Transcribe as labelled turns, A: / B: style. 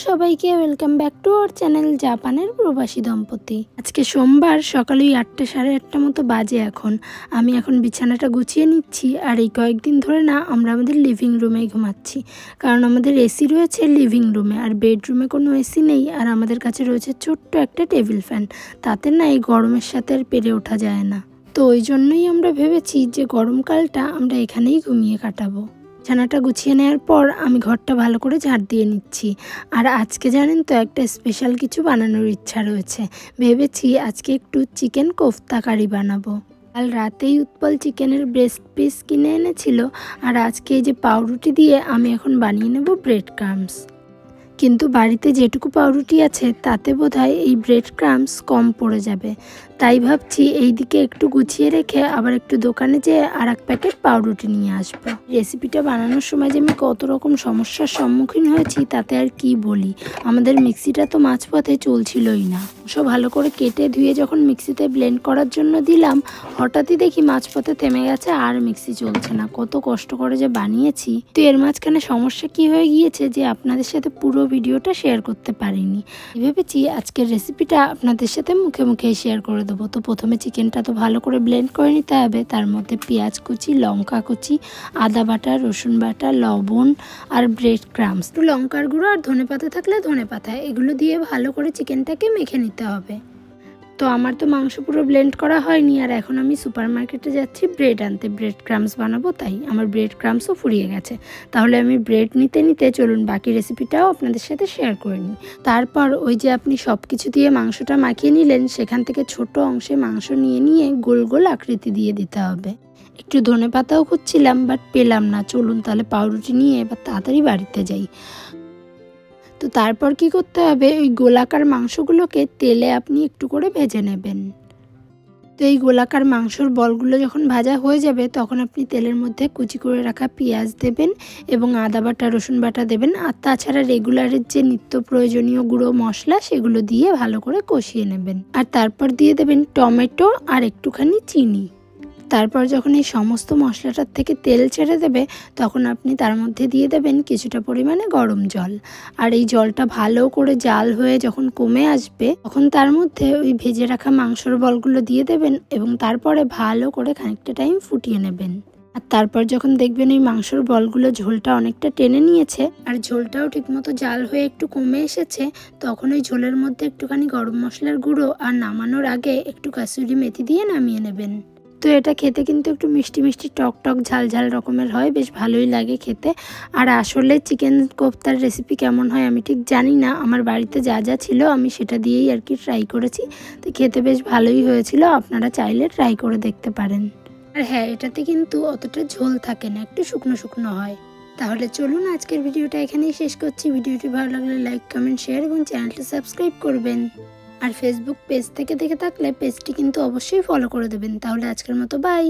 A: সবাইকে welcome back to our channel জাপানের প্রবাসী দম্পতি। আজকে সোমবার সকালে 8টা সাড়ে 8টা মতো বাজে। আমি এখন বিছানাটা গুছিয়ে নিচ্ছি। আর এই কয়েকদিন ধরে না আমরা আমাদের লিভিং রুমেই ঘুমাচ্ছি, কারণ আমাদের এসি রয়েছে লিভিং রুমে আর বেডরুমে কোনো এসি নেই। আর আমাদের কাছে রয়েছে ছোট্ট একটা টেবিল ফ্যান, তাতে না এই গরমের সাথে আর পেরে ওঠা যায় না। তো ওই জন্যই আমরা ভেবেছি যে গরমকালটা আমরা এখানেই ঘুমিয়ে কাটাবো। বিছানাটা গুছিয়ে নেওয়ার পর আমি ঘরটা ভালো করে ঝাড় দিয়ে নিচ্ছি। আর আজকে জানেন তো একটা স্পেশাল কিছু বানানোর ইচ্ছা রয়েছে। ভেবেছি আজকে একটু চিকেন কোফতা কারি বানাবো। কাল রাতেই উৎপল চিকেনের ব্রেস্ট পিস কিনে এনেছিল, আর আজকে এই যে পাউরুটি দিয়ে আমি এখন বানিয়ে নেব ব্রেড ক্রাম্বস। কিন্তু বাড়িতে যেটুকু পাউরুটি আছে তাতে বোধহয় এই ব্রেড ক্রাম্বস কম পড়ে যাবে। তাই ভাবছি এই দিকে একটু গুছিয়ে রেখে আবার একটু দোকানে যেয়ে আর এক প্যাকেট পাউরুটি নিয়ে আসবো। রেসিপিটা বানানোর সময় যে আমি কত রকম সমস্যার সম্মুখীন হয়েছি তাতে আর কি বলি। আমাদের মিক্সিটা তো মাঝপথে চলছিলই না। সব ভালো করে কেটে ধুয়ে যখন মিক্সিতে ব্লেন্ড করার জন্য দিলাম, হঠাৎই দেখি মাঝপথে থেমে গেছে আর মিক্সি চলছে না। কত কষ্ট করে যে বানিয়েছি। তো এর মাঝখানে সমস্যা কি হয়ে গিয়েছে যে আপনাদের সাথে পুরো ভিডিওটা শেয়ার করতে পারিনি। ভেবেছি আজকের রেসিপিটা আপনাদের সাথে মুখে মুখে শেয়ার করে দেবো। তো প্রথমে চিকেনটা তো ভালো করে ব্লেন্ড করে নিতে হবে। তার মধ্যে পেঁয়াজ কুচি, লঙ্কা কুচি, আদা বাটা, রসুন বাটা, লবণ আর ব্রেড ক্রাম্বস, একটু লঙ্কার গুঁড়ো আর ধনেপাতা থাকলে ধনেপাতা, এগুলো দিয়ে ভালো করে চিকেনটাকে মেখে নিতে হবে। তো আমার তো মাংস পুরো ব্লেন্ড করা হয়নি, আর এখন আমি সুপার মার্কেটে যাচ্ছি ব্রেড আনতে। ব্রেড ক্রাম্বস বানাবো, তাই আমার ব্রেড ক্রাম্বসও ফুরিয়ে গেছে। তাহলে আমি ব্রেড নিতে নিতে চলুন বাকি রেসিপিটাও আপনাদের সাথে শেয়ার করে নিই। তারপর ওই যে আপনি সব কিছু দিয়ে মাংসটা মাখিয়ে নিলেন, সেখান থেকে ছোট অংশে মাংস নিয়ে গোল গোল আকৃতি দিয়ে দিতে হবে। একটু ধনেপাতাও খুঁজছিলাম বাট পেলাম না। চলুন তাহলে পাউরুটি নিয়ে এবার তাড়াতাড়ি বাড়িতে যাই। তো তারপর কি করতে হবে, ওই গোলাকার মাংসগুলোকে তেলে আপনি একটু করে ভেজে নেবেন। তো এই গোলাকার মাংসর বলগুলো যখন ভাজা হয়ে যাবে তখন আপনি তেলের মধ্যে কুচি করে রাখা পেঁয়াজ দেবেন এবং আদা বাটা, রসুন বাটা দেবেন। আর তাছাড়া রেগুলারের যে নিত্য প্রয়োজনীয় গুঁড়ো মশলা সেগুলো দিয়ে ভালো করে কষিয়ে নেবেন। আর তারপর দিয়ে দেবেন টমেটো আর একটুখানি চিনি। তারপর যখন এই সমস্ত মশলাটার থেকে তেল ছেড়ে দেবে তখন আপনি তার মধ্যে দিয়ে দেবেন কিছুটা পরিমাণে গরম জল। আর এই জলটা ভালো করে জাল হয়ে যখন কমে আসবে তখন তার মধ্যে ওই ভেজে রাখা মাংসর বলগুলো দিয়ে দেবেন এবং তারপরে ভালো করে খানিকটা টাইম ফুটিয়ে নেবেন। আর তারপর যখন দেখবেন এই মাংসর বলগুলো ঝোলটা অনেকটা টেনে নিয়েছে আর ঝোলটাও ঠিকমতো জাল হয়ে একটু কমে এসেছে, তখন ওই ঝোলের মধ্যে একটুখানি গরম মশলার গুঁড়ো আর নামানোর আগে একটু কাসুরি মেথি দিয়ে নামিয়ে নেবেন। তো এটা খেতে কিন্তু একটু মিষ্টি মিষ্টি টক টক ঝাল ঝাল রকমের হয়, বেশ ভালোই লাগে খেতে। আর আসলে চিকেন কোফতার রেসিপি কেমন হয় আমি ঠিক জানি না, আমার বাড়িতে যা যা ছিল আমি সেটা দিয়েই আর কি ট্রাই করেছি। তো খেতে বেশ ভালোই হয়েছিল, আপনারা চাইলে ট্রাই করে দেখতে পারেন। আর হ্যাঁ, এটাতে কিন্তু অতটা ঝোল থাকে না, একটু শুকনো শুকনো হয়। তাহলে চলুন আজকের ভিডিওটা এখানেই শেষ করছি। ভিডিওটি ভালো লাগলে লাইক, কমেন্ট, শেয়ার এবং চ্যানেলটা সাবস্ক্রাইব করবেন। আর ফেসবুক পেজ থেকে দেখে থাকলে পেজটি কিন্তু অবশ্যই ফলো করে দেবেন। তাহলে আজকের মতো বাই।